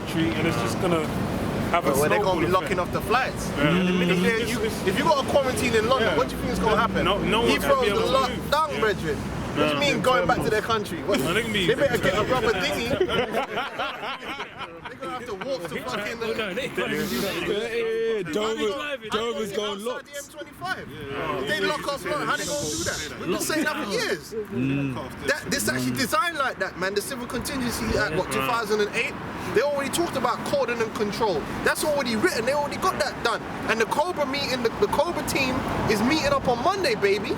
country, and it's just gonna have a Where they're snowball going to be effect. locking off the flights. Yeah. The minute if you got a quarantine in London, what do you think is going to happen? No one's gonna be Heathrow's able the to move. lockdown, brethren. What do you mean going back to their country? What, No, they can be- they better get a rubber dinghy. They're going to have to walk to fucking... No, they can't even do that. Dover's going outside locked. the M25. If they lock us, how they going to do that? We've been saying that for years. This actually designed like that, man. The Civil Contingency Act, 2008? They already talked about cordon and control. That's already written. They already got that done. And the Cobra meeting, the Cobra team is meeting up on Monday, baby.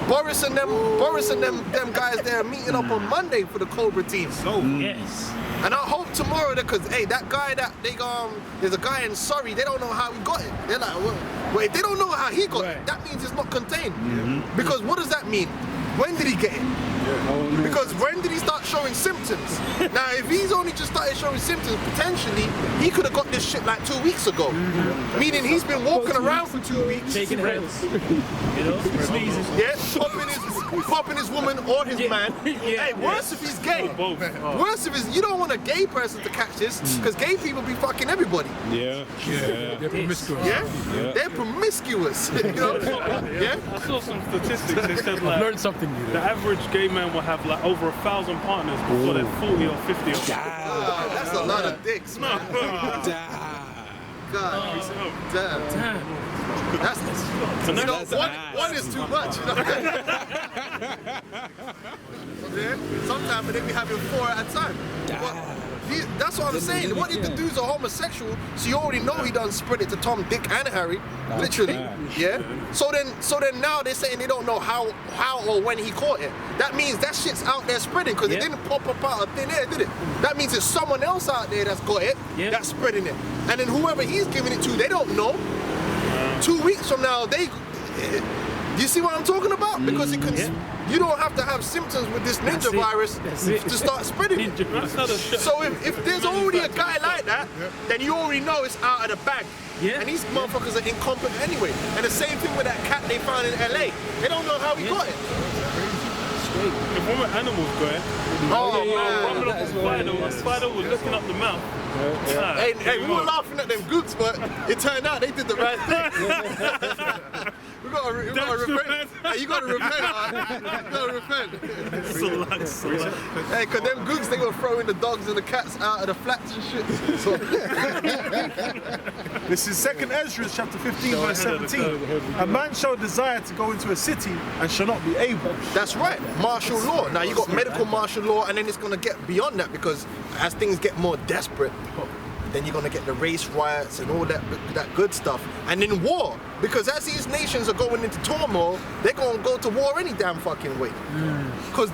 Boris and them guys there are meeting up on Monday for the Cobra team. Yes. And I hope tomorrow, because hey, that guy that there's a guy in Surrey. They don't know how he got it. They're like, well, if they don't know how he got it, that means it's not contained. Because what does that mean? When did he get it? Because when did he start showing symptoms? Now, if he's only just started showing symptoms, potentially he could have got this shit like 2 weeks ago. Meaning he's been walking around for 2 weeks. Taking heads. You know? Sneezing. Yeah, popping his woman or his man. Hey, worse if he's gay. Worse if you don't want a gay person to catch this, because gay people be fucking everybody. Yeah. They're promiscuous. Yeah? They're promiscuous. You know? Yeah? I saw some statistics. They said like Learn something new. the average gay man will have like over 1,000 partners before they're 40 or 50 or That's a lot of dicks, man. God. Damn. That's one is too much. You know? Yeah? Sometimes they be having 4 at a time. That's what I'm saying. What if the dude's a homosexual? So you already know he done spread it to Tom, Dick, and Harry, literally. Yeah. So then now they're saying they don't know how or when he caught it. That means that shit's out there spreading because it didn't pop up out of thin air, did it? That means it's someone else out there that's got it, that's spreading it, and then whoever he's giving it to, they don't know. 2 weeks from now, you see what I'm talking about? Because it can. You don't have to have symptoms with this ninja virus to start spreading it. So if there's already a guy like that, then you already know it's out of the bag. Yeah. And these motherfuckers are incompetent anyway. And the same thing with that cat they found in LA. They don't know how he got it. If one with animals got it, rubbing up a spider was looking up the mouth. Hey, we were laughing at them gooks, but it turned out they did the right thing. we gotta repent. Hey, you gotta repent. You gotta repent. Hey, cause them gooks, they were throwing the dogs and the cats out of the flats and shit. So, This is 2nd Ezra chapter 15 verse 17. A man shall desire to go into a city and shall not be able. that's right, martial law. Now you got medical martial law, and then it's gonna get beyond that because as things get more desperate, then you're gonna get the race riots and all that good stuff, and then war. Because as these nations are going into turmoil, they're gonna go to war any damn fucking way. Because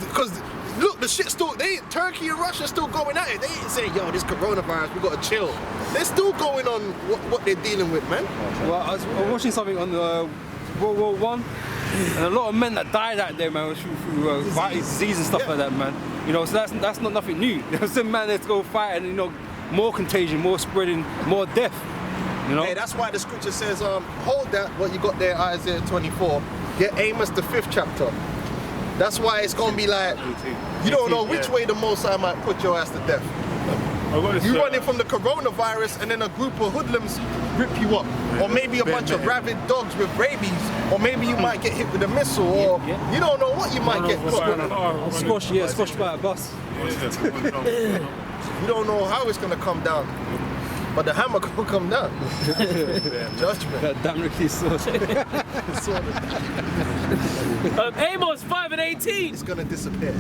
look, the shit still. Turkey and Russia still going at it. They ain't saying, yo, this coronavirus, we gotta chill. They're still going on what they're dealing with, man. Well, I was watching something on World War One, and a lot of men that died out there, man, through disease and stuff like that, man. You know, so that's not nothing new. There's some man that's go fight, and you know, more contagion, more spreading, more death. You know. Hey, that's why the scripture says, hold that what you got there, Isaiah 24. Get Amos the 5th chapter. That's why it's gonna be like you don't know which way the Most High might put your ass to death. You running from the coronavirus, and then a group of hoodlums rip you up, or maybe a bunch of rabid dogs with rabies, or maybe you might get hit with a missile, or you don't know what you might get. Squashed by a bus. You don't know how it's gonna come down, but the hammer gonna come down. Judgment. That damn Ricky sauce. Amos 5:18. It's gonna disappear.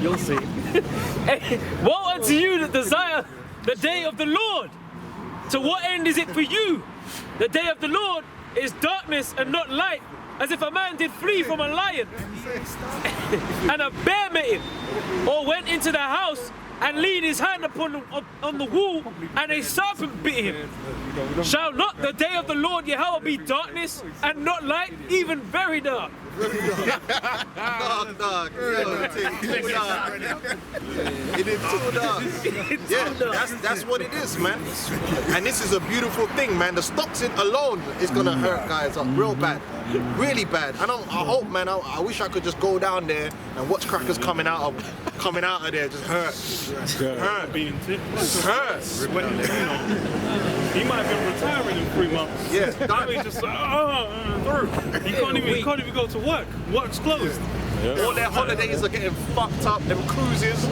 You'll see. Hey, woe unto you that desire the day of the Lord. To what end is it for you? The day of the Lord is darkness and not light, as if a man did flee from a lion and a bear met him, or went into the house and leaned his hand on the wall, and a serpent bit him. Shall not the day of the Lord Yahweh be darkness and not light, even very dark? Dog. It is too dark. Yeah, that's what it is, man. And this is a beautiful thing, man. The Stockton alone is gonna hurt guys up real bad. really bad. And I hope, man, I wish I could just go down there and watch crackers coming out of there, just hurt. Being tipped. Hurt. He might have been retiring in 3 months. Yeah. That means just through. He can't even go to work. Work's closed. All their holidays are getting fucked up, them cruises.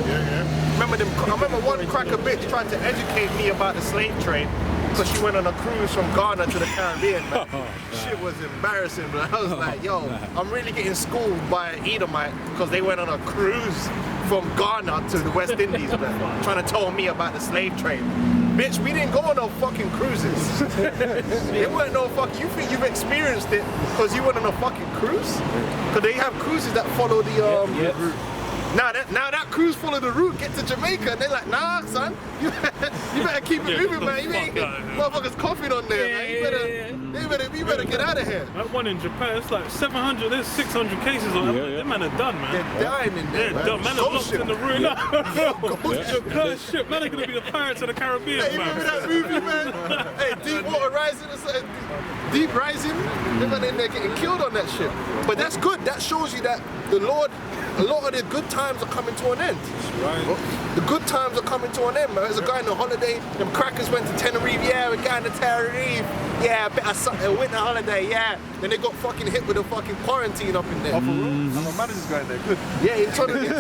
Remember them? I remember one cracker bitch trying to educate me about the slave trade because she went on a cruise from Ghana to the Caribbean, man. Shit was embarrassing, man. I was like, yo, I'm really getting schooled by an Edomite because they went on a cruise from Ghana to the West Indies, man, trying to tell me about the slave trade. Bitch, we didn't go on no fucking cruises. It weren't no fucking. You think you've experienced it because you went on a fucking cruise? Because they have cruises that follow the route. Now that cruise follow the route, get to Jamaica, and they're like, nah, son, you better keep it moving, man. You ain't motherfuckers coughing on there, man. You better get out of here. That one in Japan, it's like 700, there's 600 cases on it. Them man are done, man. They're dying in there, man. Man are lost in the room. Shit, man are gonna be the pirates of the Caribbean, Hey, man. remember that movie, man? Hey, Deepwater Rising or something? Deep Rising? Them man in there getting killed on that shit. But that's good. That shows you that the Lord, a lot of the good times are coming to an end. The good times are coming to an end, man. There's a guy on a holiday, them crackers went to Tenerife, yeah, we're going to Tenerife, yeah, a winter holiday, yeah. Then they got fucking hit with a fucking quarantine up in there. I'm a manager's going there, good. Yeah, in Tenerife.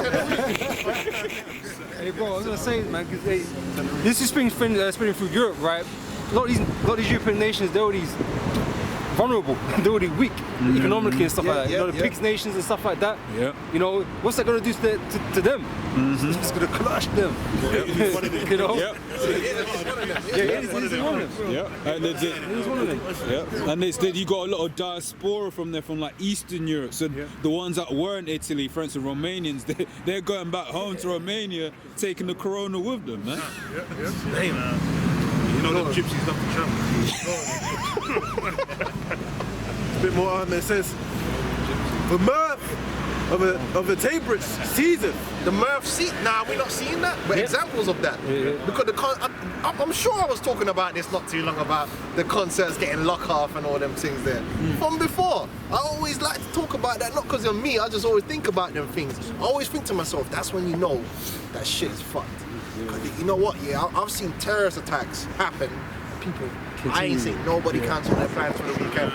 Hey, bro, I was gonna say, man, because this is spreading through Europe, right? A lot of these European nations, they're already vulnerable, they're already weak economically and stuff like that. You know, the PIGS nations and stuff like that. Yeah. You know, what's that gonna do to them? It's gonna crush them. You know? Yeah. He's one of them. Yeah. And He's one of them. yeah. And then you got a lot of diaspora from there, from like Eastern Europe. So the ones that weren't Italy, for instance, Romanians, they're going back home to Romania, taking the corona with them, man. Hey, man. You know the gypsies love to travel. A bit more on there. It says, the mirth of a Tabric season. The Murph seat, nah, we're not seeing that, but examples of that. Because I'm sure I was talking about this not too long about the concerts getting locked off and all them things there. From before, I always like to talk about that, not because of me, I just always think about them things. I always think to myself, that's when you know that shit is fucked. Because you know what, I've seen terrorist attacks happen, people, I ain't seen nobody cancel their plans for the weekend.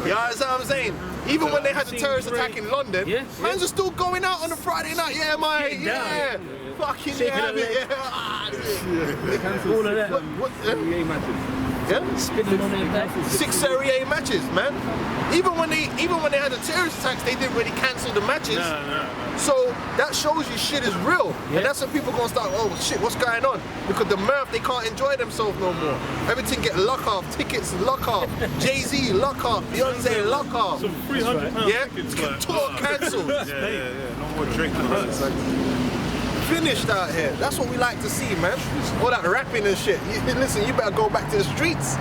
You understand what I'm saying? Even when they had the terrorist attack in London, mans are still going out on a Friday night, fucking yeah, All of that. Spinning on their back. 6 Serie A matches, man. Even when they had the terrorist attacks, they didn't really cancel the matches. So that shows you shit is real. And that's when people gonna start, oh shit, what's going on? Because the Murph, they can't enjoy themselves no more. Everything get lock off, tickets lock off, Jay-Z lock off, Beyonce lock off. Some £300 tickets, tour cancelled. No more drinking. Finished out here. That's what we like to see, man. All that rapping and shit. Listen, you better go back to the streets.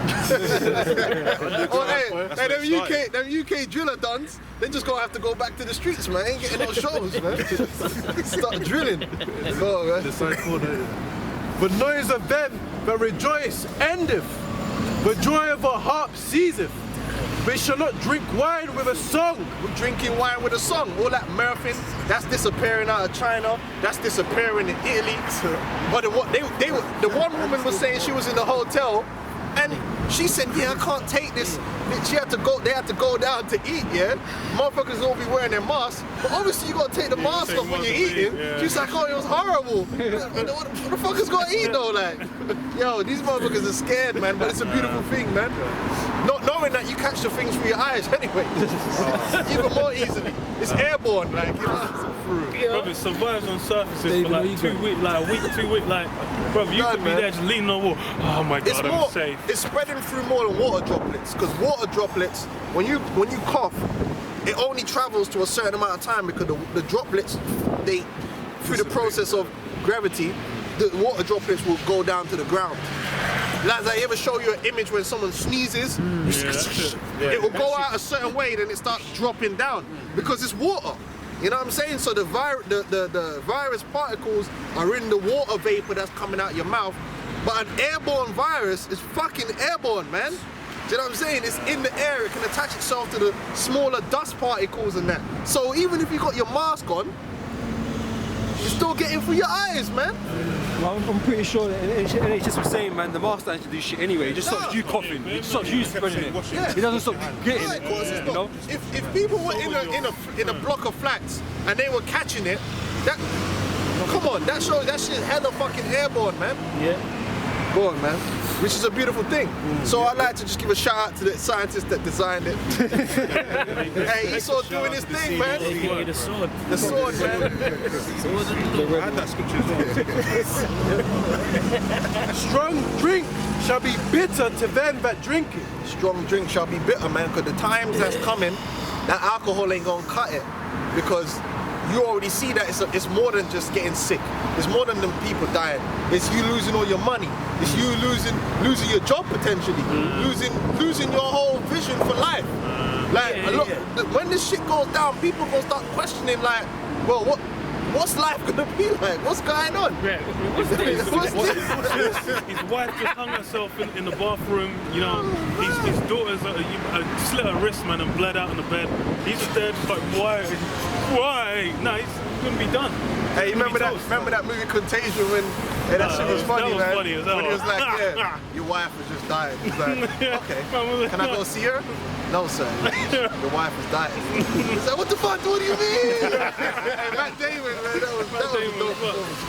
Them UK driller dons, they just gonna have to go back to the streets, man. Ain't getting no shows, man. Start drilling. Go, man. The noise of them that rejoice endeth. The joy of a harp ceaseth. We shall not drink wine with a song. We're drinking wine with a song. All that Murphing, that's disappearing out of China. That's disappearing in Italy. But the one woman was saying she was in the hotel, and she said, yeah, I can't take this. They had to go down to eat, yeah? Motherfuckers all be wearing their masks, but obviously you gotta take the mask off when you're eating. She's like, oh, it was horrible. What the fuck is gonna eat though, like? Yo, these motherfuckers are scared, man, but it's a beautiful thing, man. Not knowing that you catch the things through your eyes anyway. Even more easily. It's airborne, like, you know. Bro, it survives on surfaces for like 2 weeks, like a week, 2 weeks, like, bro, you could be there just leaning on the wall. Oh my God, I'm safe. It's spreading through more than water droplets, because water droplets, when you cough, it only travels to a certain amount of time because the droplets, through the process of gravity, the water droplets will go down to the ground. Like I ever show you an image when someone sneezes, it will go out a certain way, then it starts dropping down because it's water. You know what I'm saying? So the virus particles are in the water vapor that's coming out your mouth, but an airborne virus is fucking airborne, man. Do you know what I'm saying? It's in the air. It can attach itself to the smaller dust particles and that. So even if you got your mask on, you're still getting through your eyes, man. Well, I'm pretty sure that NHS was saying, man, the mask don't do shit anyway. It just stops you coughing. It just stops you spreading it. Yeah. It doesn't stop getting Yeah, it. of course it's You not. know? If people were in a block of flats and they were catching it, that come on, that shows that shit hella fucking airborne, man. Yeah. Go on, man. Which is a beautiful thing. So I'd like to just give a shout out to the scientist that designed it. Hey, he's sort of doing his thing, man. AKA the sword. The sword, man. I had that scripture as well. Strong drink shall be bitter to them that drink it. Strong drink shall be bitter, man, because the times that's coming, that alcohol ain't gonna cut it. Because you already see that it's more than just getting sick. It's more than them people dying. It's you losing all your money. It's you losing your job potentially. Losing your whole vision for life. Like when this shit goes down, people gonna start questioning like, well, what's life gonna be like? What's going on? Yeah, what's this? What's this? His wife just hung herself in the bathroom. You know, his daughter's slit her wrist, man, and bled out in the bed. He's just there, just like, why? No, he's gonna be done. Hey, remember that movie Contagion when that shit was funny, that was man? funny as hell. When he was like, yeah, your wife has just died. He's like, okay, can I go see her? No, sir. Your wife has died. He's like, what the fuck? What do you mean? Matt Damon, man, that was dope.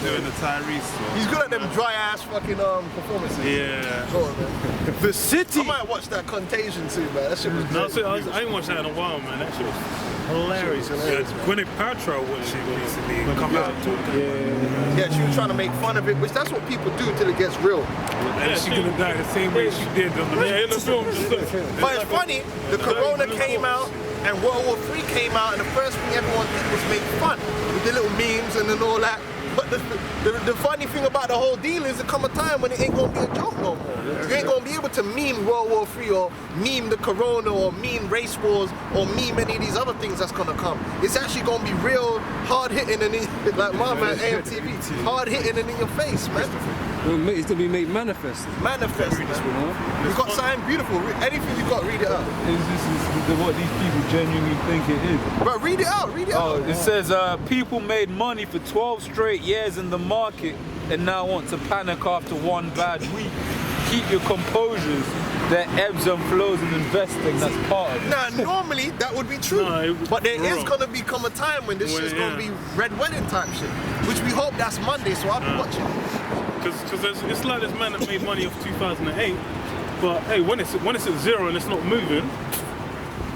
Doing the Tyrese. He's good at them dry ass fucking performances. Yeah. Go on, man. The city. I might watch that Contagion too, man. That shit was No, great. I ain't watched that in a while, man. That shit was hilarious. Gwyneth Paltrow recently come out talking. Yeah, she was trying to make fun of it, which that's what people do till it gets real. And she's gonna die the same way she did in the film. But it's funny, the Corona came out and World War III came out, and the first thing everyone did was make fun with the little memes and then all that. But the funny thing about the whole deal is there come a time when it ain't gonna be a joke no more. You ain't gonna be able to meme World War III or meme the Corona or meme race wars or meme any of these other things that's gonna come. It's actually gonna be real hard hitting and like my man AMTV, hard hitting and in your face, man. It's gonna be made manifest. Manifest, man. You've got something beautiful. Anything you've got, read it out. Is this what these people genuinely think it is? Bro, read it out, read it out. It says people made money for 12 straight years in the market and now want to panic after one bad week. Keep your composures. There are ebbs and flows in investing. That's part of it. Now, normally that would be true, but there is wrong. gonna become a time when this shit's gonna be Red Wedding type shit, which we hope that's Monday. So I'll be watching. Because it's like this man that made money off 2008, but hey, when it's at zero and it's not moving,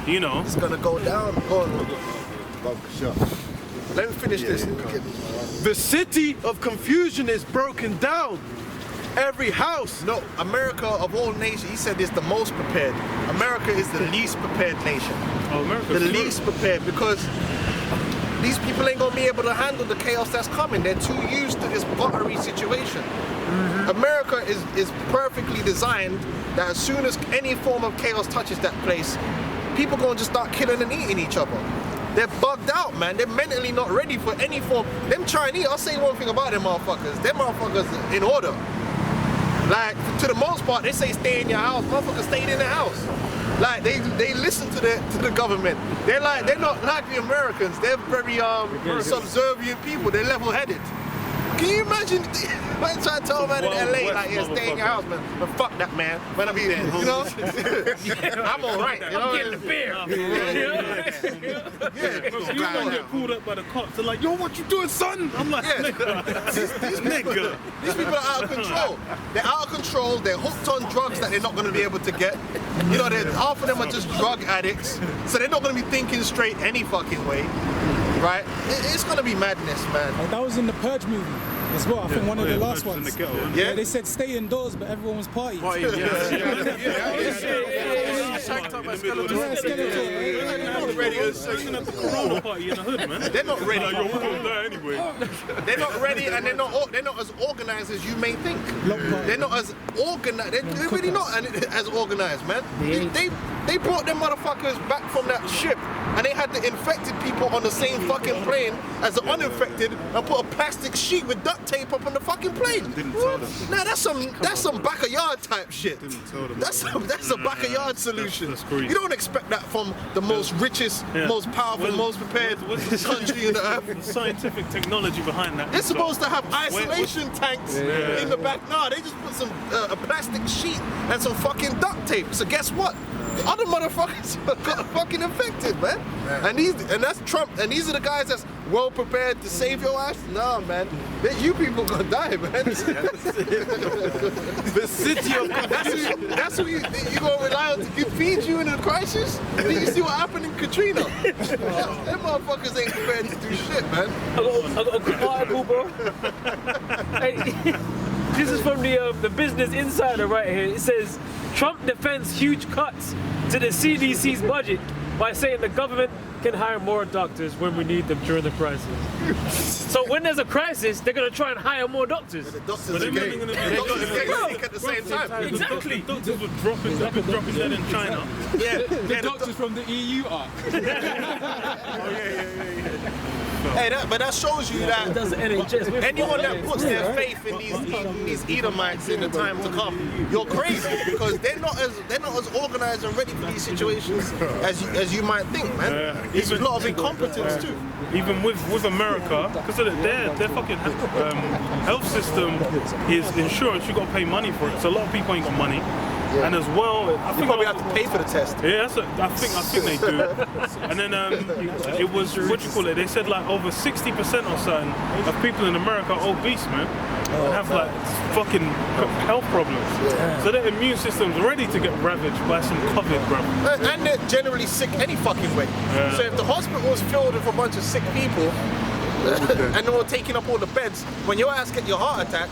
you know. It's gonna go down. Go on. Let me finish this. The city of confusion is broken down. Every house. No, America of all nations, he said, is the most prepared. America is the least prepared nation. Oh, America's The screwed. least prepared because these people ain't gonna be able to handle the chaos that's coming. They're too used to this buttery situation. America is perfectly designed that as soon as any form of chaos touches that place, people gonna just start killing and eating each other. They're bugged out, man. They're mentally not ready for any form. Them Chinese, I'll say one thing about them motherfuckers. Them motherfuckers in order. Like, to the most part, they say stay in your house. Motherfuckers stayed in the house. Like, they listen to the government. They're not like the Americans. They're very subservient people. They're level-headed. Can you imagine? Man trying to tell a man in LA, like, yeah, stay in your house, man. But fuck that, man. When I be there, you know? I'm all right. You know? I'm getting the beer. You man get pulled up by the cops. They're like, yo, what you doing, son? I'm like, nigga. Nigga. These people are out of control. They're out of control. They're hooked on drugs that they're not going to be able to get. You know, half of them are just drug addicts. So they're not going to be thinking straight any fucking way. Right? It's going to be madness, man. That was in the Purge movie as well. I think one of the last ones. Yeah? They said stay indoors, but everyone was partying. They're not ready at the Corona party in the hood, man. They're not ready. You're gonna die anyway. They're not ready, and they're not as organized as you may think. They're not as organized. They're really not as organized, man. They brought them motherfuckers back from that ship, and they had the infected people on the same fucking plane as the uninfected, and put a plastic sheet with duct tape up on the fucking plane. Wait, Didn't tell them. nah, that's some back of yard type shit. Didn't tell them. That's a back of yard solution. That's crazy. You don't expect that from the most richest, Yeah. most powerful, Well, most prepared what's the country in the earth. The scientific technology behind that. They're supposed to have isolation tanks in the back. No, they just put some a plastic sheet and some fucking duct tape. So guess what? The other motherfuckers got fucking infected, man. And that's Trump. And these are the guys that's well prepared to save your ass. Nah, man. You people gonna die, man. The city of That's who you gonna rely on to feed you in a crisis? Did you see what happened in Katrina? Them motherfuckers ain't prepared to do shit, man. I got a quick article, bro. Hey, this is from the Business Insider right here. It says, Trump defends huge cuts to the CDC's budget by saying the government can hire more doctors when we need them during the crisis. So when there's a crisis, they're going to try and hire more doctors. Doctors But are they're getting gonna be- doctors are getting Bro, sick at the same time. Exactly. The doctors were dropping dead in China. Yeah, The doctors from the EU are. Hey, but that shows you that Does the NHS. We're anyone that fucked. puts their faith in these Edomites in the time to come, you're crazy because they're not as organized and ready for these situations as you might think, man. There's a lot of incompetence too. Even with America, because their fucking health system is insurance. You got to pay money for it. So a lot of people ain't got money. And as well, I You think probably have to pay for the test. Yeah, I think they do. And then it was, what you call it? They said like over 60% or something of people in America are obese, man, and have like fucking health problems. So their immune system's ready to get ravaged by some COVID, bro. And they're generally sick any fucking way. So if the hospital was filled with a bunch of sick people and they were taking up all the beds, when your ass get your heart attack,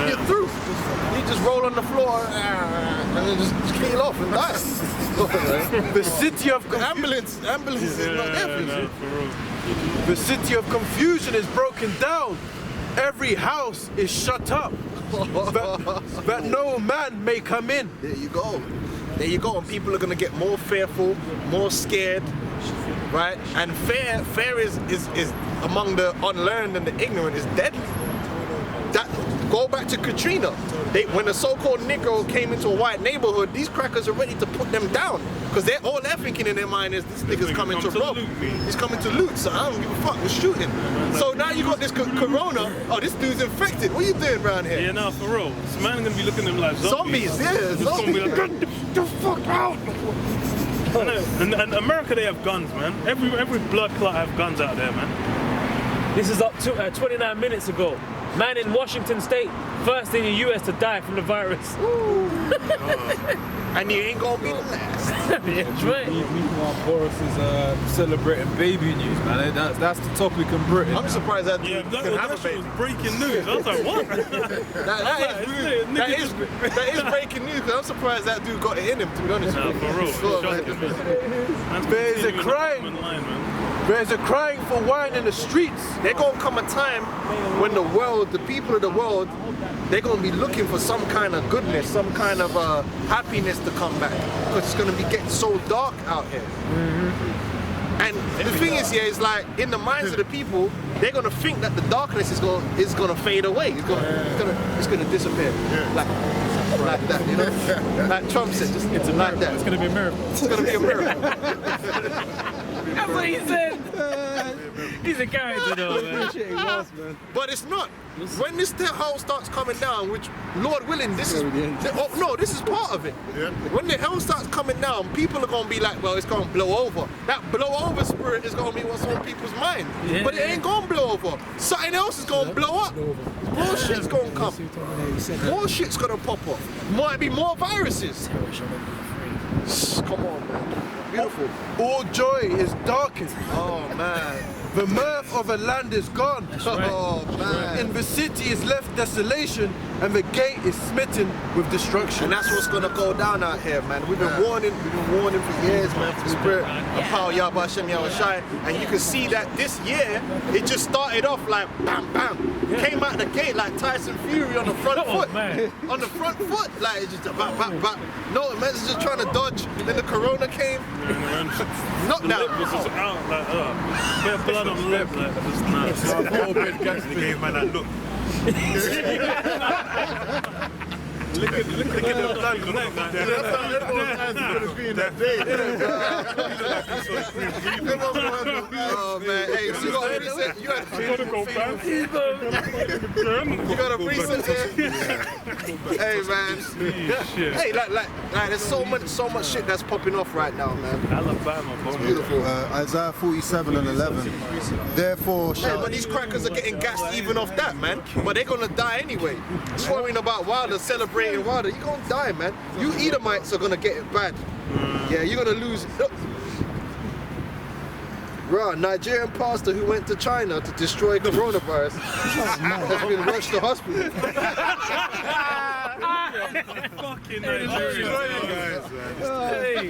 you get through. You just roll on the floor and then just keel off and die. the city of Ambulance is not there for you. No, for real. the city of confusion is broken down. Every house is shut up. that no man may come in. There you go. There you go. And people are gonna get more fearful, more scared, right? And fear is among the unlearned and the ignorant is deadly. That go back to Katrina. When the so-called Negro came into a white neighborhood, these crackers are ready to put them down because all they're thinking in their mind is this nigga's coming to rob. loot me. He's coming to loot, so I don't give a fuck. We're shooting. So now you got this corona. Oh, this dude's infected. What are you doing around here? Yeah, no, for real. This man gonna be looking at them like Zombies, yeah, It's gonna be zombies. like, get the fuck out! I know. And America, they have guns, man. Every blood clot have guns out there, man. This is up to 29 minutes ago. Man in Washington State, first in the US to die from the virus. And you ain't gonna be the last. Yeah, that's right. Meanwhile, Boris is celebrating baby news, man. That's the topic in Britain. I'm surprised that Yeah, dude that can have a shit baby. was breaking news. I was like, what? That is breaking news. 'Cause I'm surprised that dude got it in him. To be honest Nah, with you. for real. Sure, man. Shocking, man. There's a crime. There's a crying for wine in the streets. There's gonna come a time when the people of the world, they're gonna be looking for some kind of goodness, some kind of happiness to come back, because it's gonna be getting so dark out here. And the thing is here is like in the minds of the people, they're gonna think that the darkness is gonna fade away. It's gonna disappear. Like that, you know? Like Trump said, just it's like that. It's going to be a miracle. It's gonna be a miracle. That's what he said. He's a character though, man. But it's not. When this hell starts coming down, which Lord willing, this is this is part of it. Yeah. When the hell starts coming down, people are gonna be like, well, it's gonna blow over. That blow over spirit is gonna be what's on people's mind. Yeah. But it ain't gonna blow over. Something else is gonna blow up. More shit's gonna come. More shit's gonna pop up. Might be more viruses. Come on, man. Beautiful. All joy is darkened. Oh man. The mirth of a land is gone. Oh man. In the city is left desolation, and the gate is smitten with destruction. And that's what's gonna go down out here, man. We've been warning for years, man, for the spirit of power, Yahweh Hashem Yahweh Shai. And you can see that this year, it just started off like bam, bam. Came out the gate like Tyson Fury on the front foot. man. On the front foot, like it's just bam, bam, bam. No, man's just trying to dodge. Then the corona came. The lip was just out, like, bit of blood on the lip, like, just nice. Open gas, they gave man that look. Look at the blood on that guy. That's how everyone's hands are gonna be in that day. Oh man, hey, so you got a preset. You had Gotta go back. you got a preset there. Hey man. Shit. Hey, like, there's so much shit that's popping off right now, man. Alabama, bro. Beautiful. Isaiah 47 and 11. Therefore Hey, shall but these crackers are getting gassed even off that, man. But they're gonna die anyway. Just worrying about Wilder, celebrating Wilder. You're gonna die, man. You Edomites are gonna get it bad. Yeah, you're gonna lose. Bruh, Nigerian pastor who went to China to destroy coronavirus has been rushed to hospital. Fucking Nigerians, guys, man.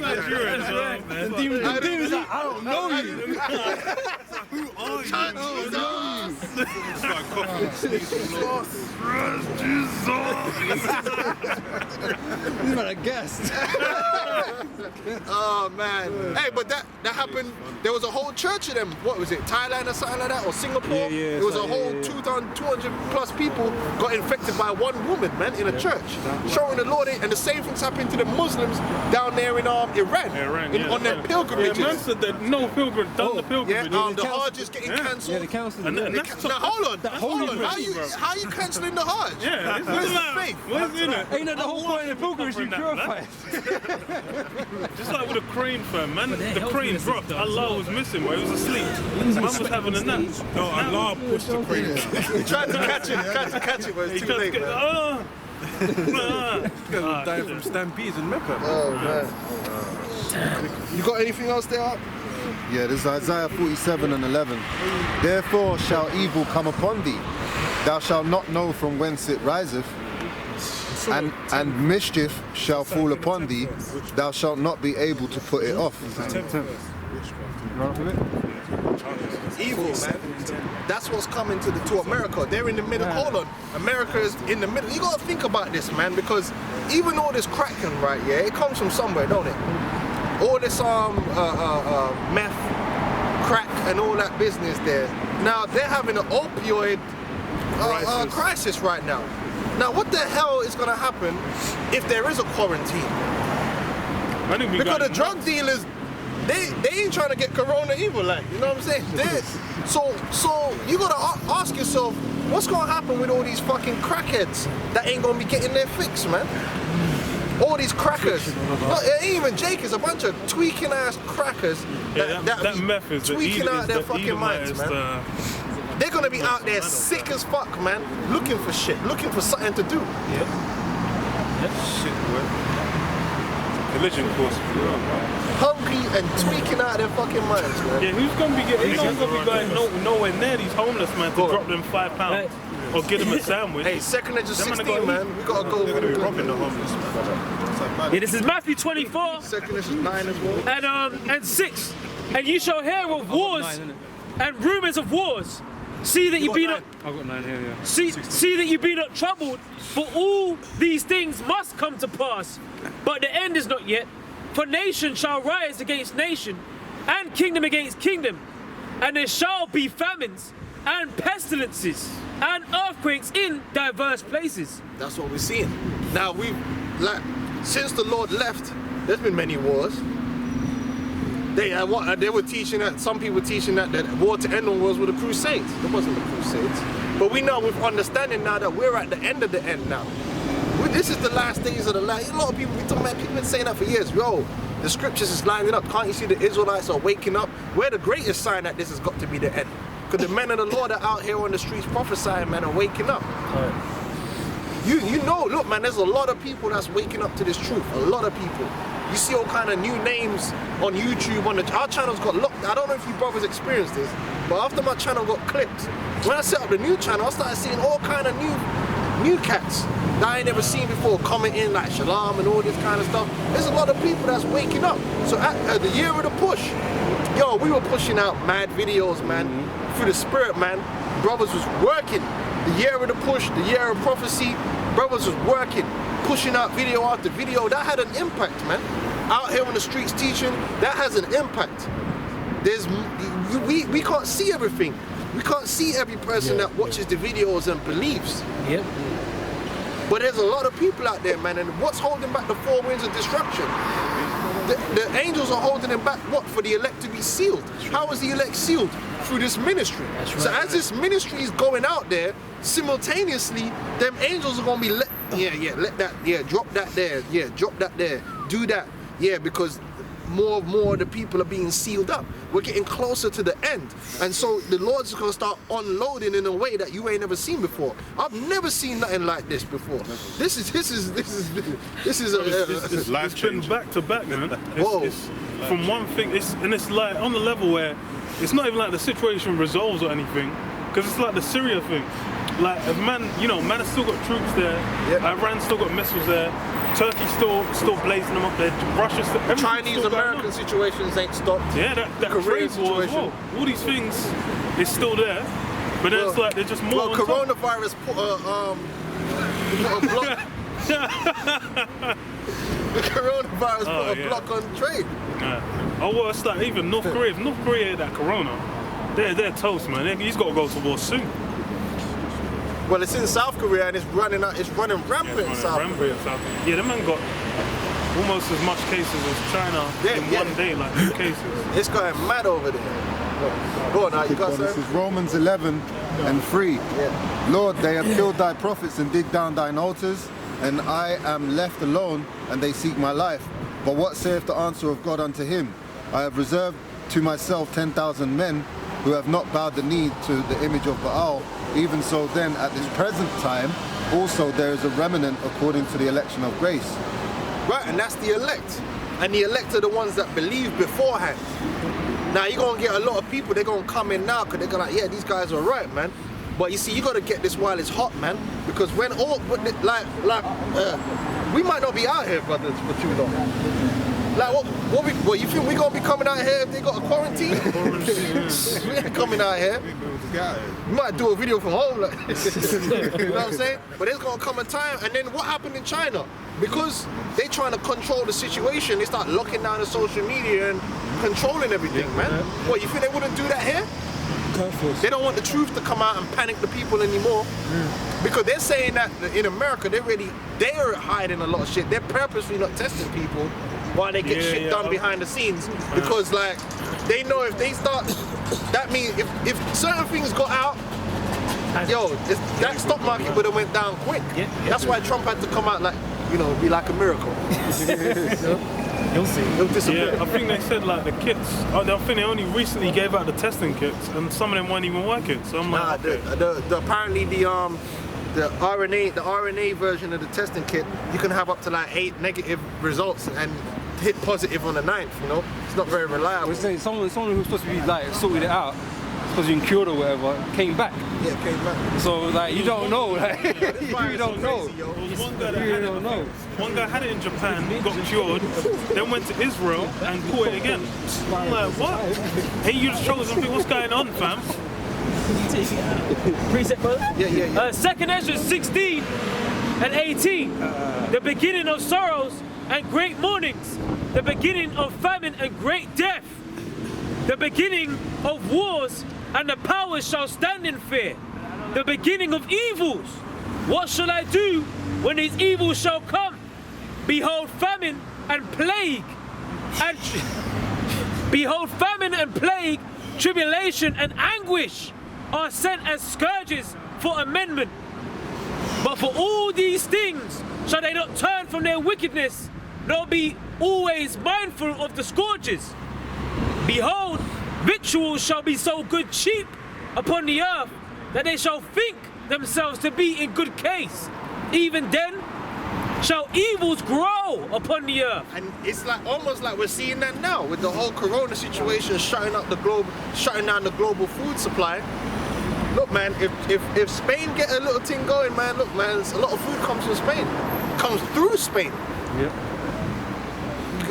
Nigerians, man. The demons like, I don't know you. Who are you? It's like coffee. He's not a guest. Oh man. Hey, but that happened. There was a whole church of them. What was it? Thailand or something like that, or Singapore? Yeah, There was a so- whole 200 plus people got infected by one woman, man, in a church, showing the Lord. And the same thing's happened to the Muslims down there in Iran, on their pilgrimages. Yeah, man said that no pilgrim done the Yeah, pilgrimage. the Hajj is getting cancelled. Yeah, the council. And yeah. that's Now hold on. holy How pilgrimage, you cancelling the Hajj? Yeah, this Where's is the like, faith? what's in it? Ain't that the whole point of the pilgrimage? You purify it. Just like with the crane fam, man. The crane dropped. Allah was missing, bro. He was asleep. Man was having a nap. No, Allah pushed the crane down. He tried to catch it, but He it's too tried to late, get, man. Dying from stampedes in Mecca. Oh man. You got anything else there? Yeah, this is Isaiah 47 and 11. Therefore shall evil come upon thee. Thou shalt not know from whence it riseth. And mischief shall fall upon thee. Thou shalt not be able to put it off. Evil, man. That's what's coming to America. They're in the middle. Hold on. America is in the middle. You gotta think about this, man, because even all this cracking, right, yeah, it comes from somewhere, don't it? All this meth, crack, and all that business there. Now they're having an opioid crisis right now. Now, what the hell is gonna happen if there is a quarantine? Because the drug dealers, they ain't trying to get corona either, like, you know what I'm saying? So you gotta ask yourself, what's gonna happen with all these fucking crackheads that ain't gonna be getting their fix, man? All these crackers. Look, it ain't even Jake, it's a bunch of tweaking ass crackers that meth is tweaking out their fucking minds, man. They're gonna be out there sick as fuck, man, looking for shit, looking for something to do. Shit, boy. Religion course. Hungry and tweaking out their fucking minds, man. Yeah, who's gonna be going nowhere near these homeless man to drop them £5 or get them a sandwich? Hey, second edge of Them man 16, gotta man. We gotta go. They're gonna be robbing the homeless, man. Yeah, this is Matthew 24 Second edge is 9 as well. and 6. And you shall hear of wars and rumors of wars. See that you be not. I've got 9 here, yeah. See that you be not troubled, for all these things must come to pass. But the end is not yet. For nation shall rise against nation, and kingdom against kingdom, and there shall be famines and pestilences and earthquakes in diverse places. That's what we're seeing. Now since the Lord left, there's been many wars. They were teaching that, some people were teaching that war to end all wars were the Crusades. It wasn't the Crusades. But we know with understanding now that we're at the end of the end now. This is the last days of the last. A lot of people, people have been saying that for years. Yo, the scriptures is lining up. Can't you see the Israelites are waking up? We're the greatest sign that this has got to be the end. Because the men of the Lord are out here on the streets prophesying, man, and waking up. You know, look, man, there's a lot of people that's waking up to this truth. A lot of people. You see all kind of new names on YouTube. Our channel's got locked. I don't know if you brothers experienced this, but after my channel got clipped, when I set up the new channel, I started seeing all kind of new cats that I ain't never seen before commenting, like Shalom and all this kind of stuff. There's a lot of people that's waking up. So at the year of the push, yo, we were pushing out mad videos, man, through the spirit, man. Brothers was working. The year of the push, the year of prophecy, brothers was working, pushing out video after video. That had an impact, man. Out here on the streets teaching, that has an impact. We can't see everything. We can't see every person that watches the videos and believes. Yep. But there's a lot of people out there, man, and what's holding back the four winds of destruction? The angels are holding them back, what? For the elect to be sealed. How is the elect sealed? Through this ministry. So as this ministry is going out there, simultaneously, them angels are gonna be let drop that there, drop that there, do that, because more of the people are being sealed up. We're getting closer to the end, and so the Lord's gonna start unloading in a way that you ain't never seen before. I've never seen nothing like this before. This is It's been back to back, man. It's from one thing, it's like on the level where it's not even like the situation resolves or anything, because it's like the Syria thing. Like man has still got troops there. Iran still got missiles there. Turkey still blazing them up there. Russia still. Chinese-American situations ain't stopped. Yeah, that trade war as well. All these things is still there, but then it's like they're just more. Well, coronavirus put a block. The coronavirus put a block on trade. Oh well, it's like even North Korea. If North Korea had that corona, they're toast, man. He's got to go to war soon. Well, it's in South Korea and it's running rampant in South Korea. Yeah, the man got almost as much cases as China in one day, like 2 cases. It's going mad over there. Go on now, you got This something? is Romans 11:3. Lord, they have killed thy prophets and dig down thine altars, and I am left alone, and they seek my life. But what saith the answer of God unto him? I have reserved to myself 10,000 men who have not bowed the knee to the image of Baal. Even so then, at this present time, also there is a remnant according to the election of grace. Right, and that's the elect. And the elect are the ones that believe beforehand. Now you're gonna get a lot of people, they're gonna come in now because they're gonna like, these guys are right, man. But you see, you gotta get this while it's hot, man. Because when we might not be out here, brothers, for too long. Like, what you think we gonna be coming out here if they got a quarantine? We ain't coming out here. We might do a video from home, like, you know what I'm saying? But there's gonna come a time, and then what happened in China? Because they trying to control the situation, they start locking down the social media and controlling everything, man. What, you think they wouldn't do that here? They don't want the truth to come out and panic the people anymore. Because they're saying that in America, they're hiding a lot of shit. They're purposely not testing people while they get shit done behind the scenes. Because like, they know if they start, that means if certain things got out, that stock market would have went down quick. That's why Trump had to come out like, be like a miracle. You'll see. It'll disappear. Yeah, I think they said like the kits, I think they only recently gave out the testing kits and some of them weren't even working. So I'm like, apparently the RNA version of the testing kit, you can have up to like 8 negative results and hit positive on the 9th, It's not very reliable. We're saying someone who's supposed to be like sorted it out, supposed to be cured or whatever, came back. Yeah, came back. So like you don't know, like you don't know. One guy had it in Japan, got cured, then went to Israel and caught it again. I'm like, what? Hey, you just chosen people. What's going on, fam? Precept, brother? Yeah. 2nd Ezra 16 and 18. The beginning of sorrows and great mournings. The beginning of famine and great death. The beginning of wars, and the powers shall stand in fear. The beginning of evils. What shall I do when these evils shall come? Behold, famine and plague, tribulation and anguish are sent as scourges for amendment. But for all these things shall they not turn from their wickedness, nor be always mindful of the scourges. Behold, victuals shall be so good cheap upon the earth that they shall think themselves to be in good case. Even then shall evils grow upon the earth. And it's like almost like we're seeing that now with the whole corona situation shutting down the global food supply. Look, man, if Spain get a little thing going, man, look, man, a lot of food comes from Spain. Comes through Spain. Yep.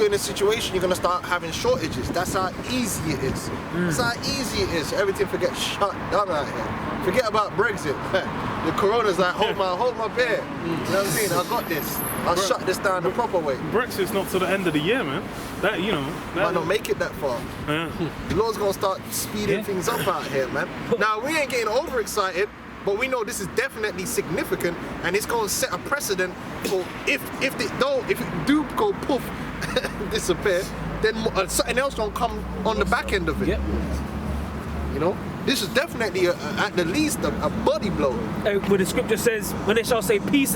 you're in a situation, you're gonna start having shortages. That's how easy it is. That's how easy it is. Everything forget shut down out here. Forget about Brexit. The corona's like, hold my beer. You know what I'm saying? I got this. I'll shut this down the proper way. Brexit's not to the end of the year, man. That, you know. Might not make it that far. Yeah. The Lord's gonna start speeding things up out here, man. Now, we ain't getting overexcited, but we know this is definitely significant, and it's gonna set a precedent for if it do go poof, disappear, then something else gonna come on the back end of it. Yep. You know, this is definitely at the least a body blow. Where the scripture says, when they shall say peace